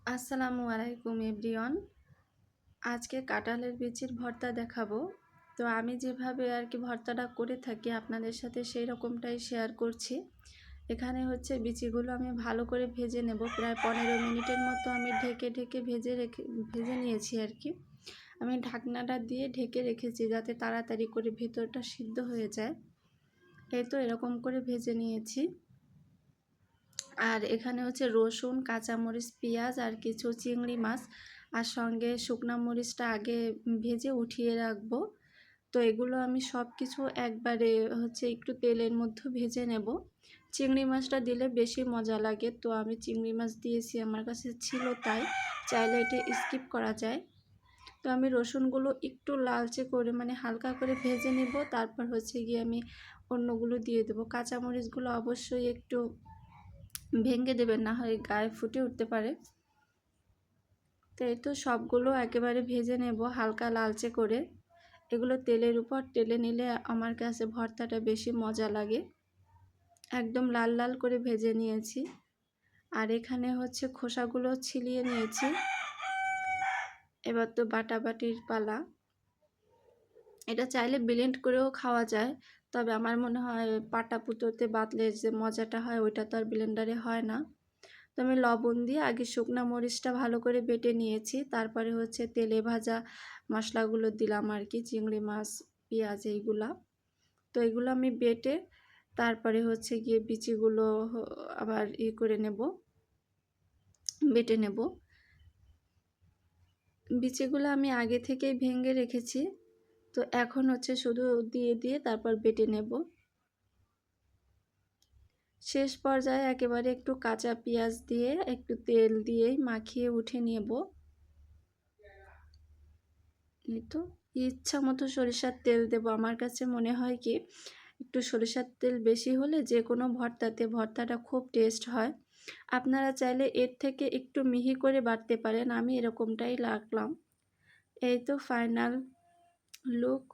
আসসালামু আলাইকুম এভরিওয়ান। আজকে কাঁঠালের বিচির ভর্তা দেখাবো। তো আমি যেভাবে আর কি ভর্তাটা করে থাকি আপনাদের সাথে সেই রকমটাই শেয়ার করছি। এখানে হচ্ছে বিচিগুলো আমি ভালো করে ভেজে নেব। প্রায় 15 মিনিটের মতো আমি ঢেকে ভেজে নিয়েছি আর কি। আমি ঢাকনাটা দিয়ে ঢেকে রেখেছি যাতে তাড়াতাড়ি করে ভেতরটা সিদ্ধ হয়ে যায়। এই তো এরকম করে ভেজে নিয়েছি। আর এখানে হচ্ছে রসুন, কাঁচামরিচ, পেঁয়াজ আর কিছু চিংড়ি মাছ, আর সঙ্গে শুকনা মরিচটা আগে ভেজে উঠিয়ে রাখবো। তো এগুলো আমি সব কিছু একবারে হচ্ছে একটু তেলের মধ্যে ভেজে নেব। চিংড়ি মাছটা দিলে বেশি মজা লাগে, তো আমি চিংড়ি মাছ দিয়েছি, আমার কাছে ছিল তাই। চাইলে এটা স্কিপ করা যায়। তো আমি রসুনগুলো একটু লালচে করে মানে হালকা করে ভেজে নেব, তারপর হচ্ছে গিয়ে আমি অন্যগুলো দিয়ে দেবো। কাঁচামরিচগুলো অবশ্যই একটু ভেঙে দেবেন, না হয় গায়ে ফুটে উঠতে পারে। তো এই তো সবগুলো একেবারে ভেজে নেব হালকা লালচে করে। এগুলো তেলের উপর টেলে নিলে আমার কাছে ভর্তাটা বেশি মজা লাগে। একদম লাল লাল করে ভেজে নিয়েছি। আর এখানে হচ্ছে খোসাগুলো ছিলিয়ে নিয়েছি। এবার তো বাটাবাটির পালা। এটা চাইলে ব্লেন্ড করেও খাওয়া যায়, তবে আমার মনে হয় পাটা পুতোতে বাটলে যে মজাটা হয় ওইটা তো আর ব্লেন্ডারে হয় না। তো আমি লবণ দিয়ে আগে শুকনো মরিচটা ভালো করে বেটে নিয়েছি, তারপরে হচ্ছে তেলে ভাজা মশলাগুলো দিলাম আর কি, চিংড়ি মাছ, পেঁয়াজ এইগুলা। তো এগুলো আমি বেটে তারপরে হচ্ছে গিয়ে বিচিগুলো আবার করে নেব, বেটে নেব। বিচিগুলো আমি আগে থেকেই ভেঙে রেখেছি, তো এখন হচ্ছে শুধু দিয়ে দিয়ে তারপর বেটে নেব। শেষ পর্যায়ে একেবারে একটু কাঁচা পেঁয়াজ দিয়ে একটু তেল দিয়ে মাখিয়ে উঠে নেব। এই তো ইচ্ছা মতো সরিষার তেল দেব। আমার কাছে মনে হয় কি একটু সরিষার তেল বেশি হলে যে কোনো ভর্তাটা খুব টেস্ট হয়। আপনারা চাইলে এর থেকে একটু মিহি করে বাটতে পারেন, আমি এরকমটাই রাখলাম। এই তো ফাইনাল লুক।